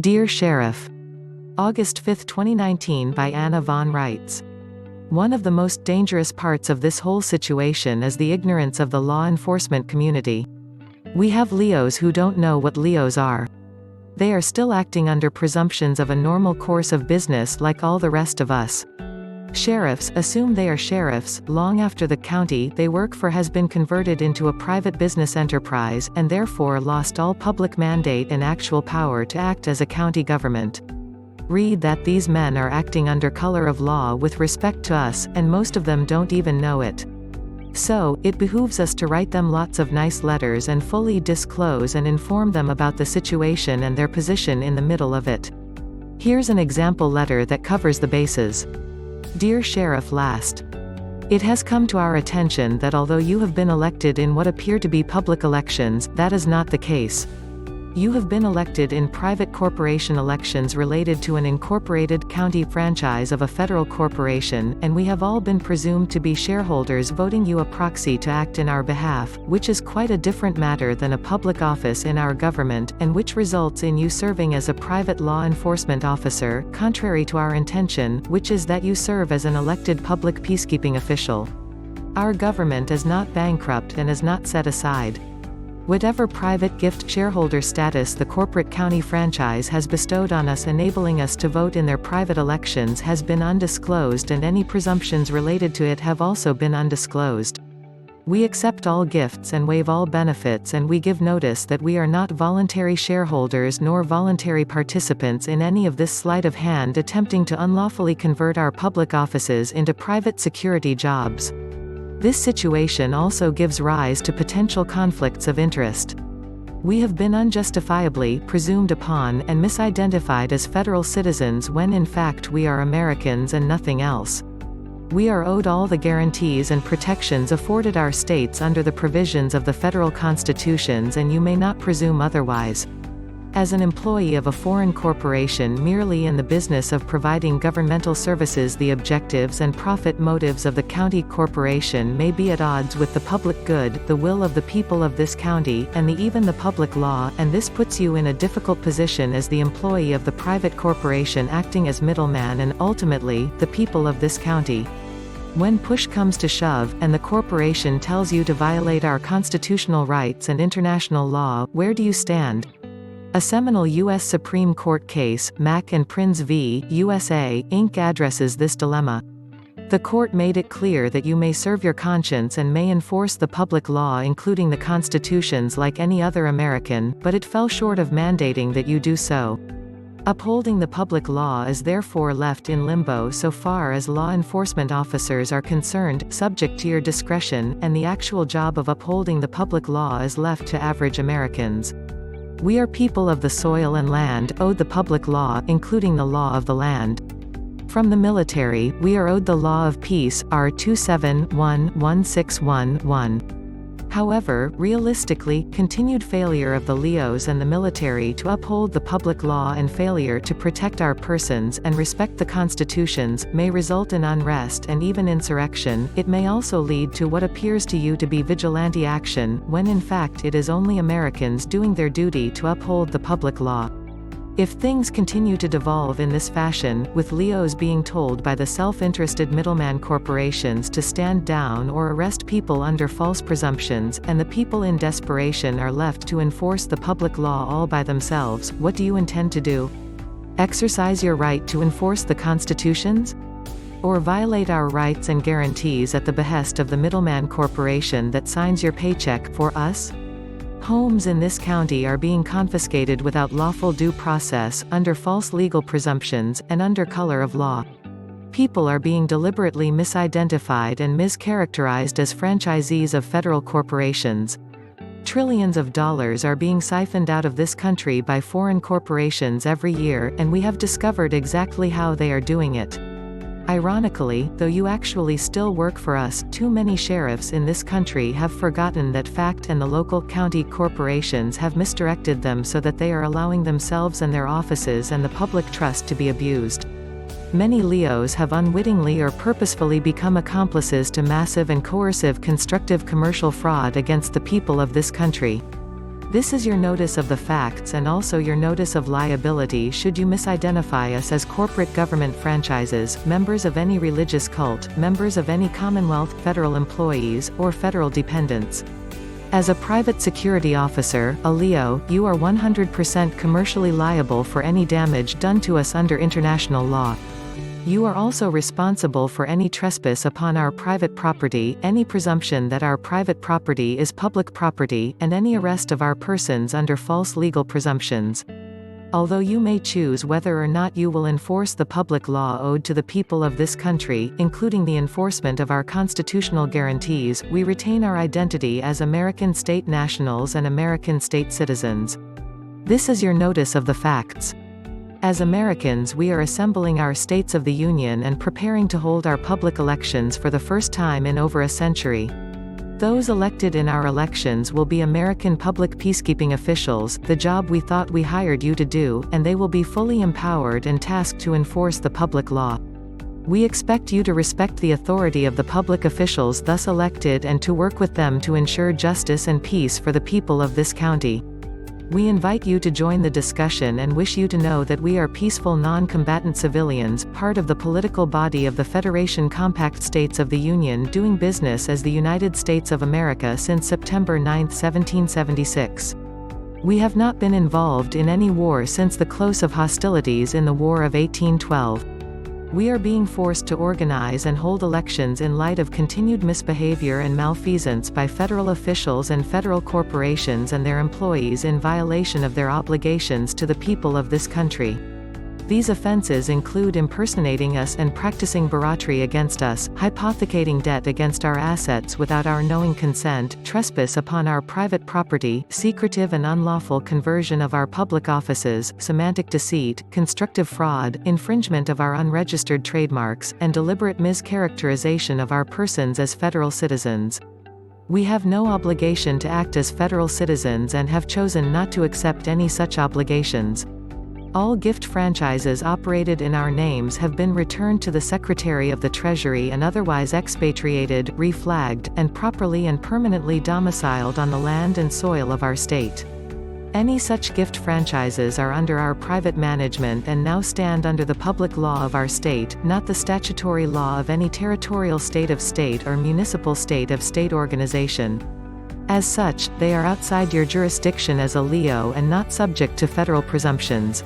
Dear Sheriff. August 5, 2019 by Anna von Reitz. One of the most dangerous parts of this whole situation is the ignorance of the law enforcement community. We have Leos who don't know what Leos are. They are still acting under presumptions of a normal course of business like all the rest of us. Sheriffs assume they are sheriffs, long after the county they work for has been converted into a private business enterprise, and therefore lost all public mandate and actual power to act as a county government. Read that these men are acting under color of law with respect to us, and most of them don't even know it. So, it behooves us to write them lots of nice letters and fully disclose and inform them about the situation and their position in the middle of it. Here's an example letter that covers the bases. Dear Sheriff, it has come to our attention that although you have been elected in what appear to be public elections, that is not the case. You have been elected in private corporation elections related to an incorporated county franchise of a federal corporation, and we have all been presumed to be shareholders voting you a proxy to act in our behalf, which is quite a different matter than a public office in our government, and which results in you serving as a private law enforcement officer, contrary to our intention, which is that you serve as an elected public peacekeeping official. Our government is not bankrupt and is not set aside. Whatever private gift shareholder status the corporate county franchise has bestowed on us enabling us to vote in their private elections has been undisclosed, and any presumptions related to it have also been undisclosed. We accept all gifts and waive all benefits, and we give notice that we are not voluntary shareholders nor voluntary participants in any of this sleight of hand attempting to unlawfully convert our public offices into private security jobs. This situation also gives rise to potential conflicts of interest. We have been unjustifiably presumed upon and misidentified as federal citizens when in fact we are Americans and nothing else. We are owed all the guarantees and protections afforded our states under the provisions of the federal constitutions, and you may not presume otherwise. As an employee of a foreign corporation merely in the business of providing governmental services, the objectives and profit motives of the county corporation may be at odds with the public good, the will of the people of this county, and even the public law, and this puts you in a difficult position as the employee of the private corporation acting as middleman and, ultimately, the people of this county. When push comes to shove, and the corporation tells you to violate our constitutional rights and international law, where do you stand? A seminal U.S. Supreme Court case, Mack and Prinz v. USA, Inc. addresses this dilemma. The court made it clear that you may serve your conscience and may enforce the public law including the constitutions like any other American, but it fell short of mandating that you do so. Upholding the public law is therefore left in limbo so far as law enforcement officers are concerned, subject to your discretion, and the actual job of upholding the public law is left to average Americans. We are people of the soil and land, owed the public law, including the law of the land. From the military, we are owed the law of peace, R. 271-161-1. However, realistically, continued failure of the Leos and the military to uphold the public law and failure to protect our persons and respect the constitutions, may result in unrest and even insurrection. It may also lead to what appears to you to be vigilante action, when in fact it is only Americans doing their duty to uphold the public law. If things continue to devolve in this fashion, with Leos being told by the self-interested middleman corporations to stand down or arrest people under false presumptions, and the people in desperation are left to enforce the public law all by themselves, what do you intend to do? Exercise your right to enforce the constitutions? Or violate our rights and guarantees at the behest of the middleman corporation that signs your paycheck for us? Homes in this county are being confiscated without lawful due process, under false legal presumptions, and under color of law. People are being deliberately misidentified and mischaracterized as franchisees of federal corporations. Trillions of dollars are being siphoned out of this country by foreign corporations every year, and we have discovered exactly how they are doing it. Ironically, though you actually still work for us, too many sheriffs in this country have forgotten that fact, and the local county corporations have misdirected them so that they are allowing themselves and their offices and the public trust to be abused. Many Leos have unwittingly or purposefully become accomplices to massive and coercive constructive commercial fraud against the people of this country. This is your notice of the facts and also your notice of liability should you misidentify us as corporate government franchises, members of any religious cult, members of any Commonwealth, federal employees, or federal dependents. As a private security officer, a Leo, you are 100% commercially liable for any damage done to us under international law. You are also responsible for any trespass upon our private property, any presumption that our private property is public property, and any arrest of our persons under false legal presumptions. Although you may choose whether or not you will enforce the public law owed to the people of this country, including the enforcement of our constitutional guarantees, we retain our identity as American state nationals and American state citizens. This is your notice of the facts. As Americans, we are assembling our states of the Union and preparing to hold our public elections for the first time in over a century. Those elected in our elections will be American public peacekeeping officials, the job we thought we hired you to do, and they will be fully empowered and tasked to enforce the public law. We expect you to respect the authority of the public officials thus elected and to work with them to ensure justice and peace for the people of this county. We invite you to join the discussion and wish you to know that we are peaceful non-combatant civilians, part of the political body of the Federation Compact States of the Union doing business as the United States of America since September 9, 1776. We have not been involved in any war since the close of hostilities in the War of 1812. We are being forced to organize and hold elections in light of continued misbehavior and malfeasance by federal officials and federal corporations and their employees in violation of their obligations to the people of this country. These offenses include impersonating us and practicing barratry against us, hypothecating debt against our assets without our knowing consent, trespass upon our private property, secretive and unlawful conversion of our public offices, semantic deceit, constructive fraud, infringement of our unregistered trademarks, and deliberate mischaracterization of our persons as federal citizens. We have no obligation to act as federal citizens and have chosen not to accept any such obligations. All gift franchises operated in our names have been returned to the Secretary of the Treasury and otherwise expatriated, reflagged, and properly and permanently domiciled on the land and soil of our state. Any such gift franchises are under our private management and now stand under the public law of our state, not the statutory law of any territorial state of state or municipal state of state organization. As such, they are outside your jurisdiction as a Leo and not subject to federal presumptions.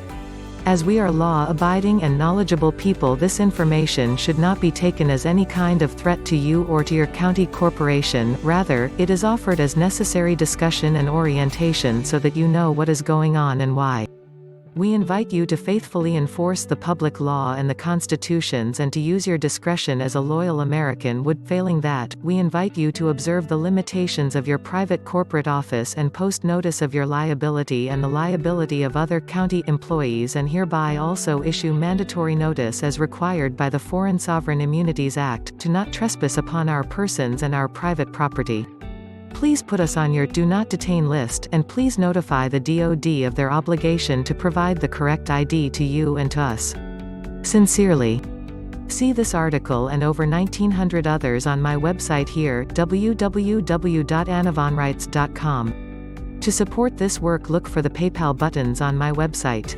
As we are law-abiding and knowledgeable people, this information should not be taken as any kind of threat to you or to your county corporation, rather, it is offered as necessary discussion and orientation so that you know what is going on and why. We invite you to faithfully enforce the public law and the constitutions and to use your discretion as a loyal American would. Failing that, we invite you to observe the limitations of your private corporate office and post notice of your liability and the liability of other county employees, and hereby also issue mandatory notice as required by the Foreign Sovereign Immunities Act, to not trespass upon our persons and our private property. Please put us on your Do Not Detain list, and please notify the DoD of their obligation to provide the correct ID to you and to us. Sincerely. See this article and over 1900 others on my website here, www.annavonreitz.com. To support this work, look for the PayPal buttons on my website.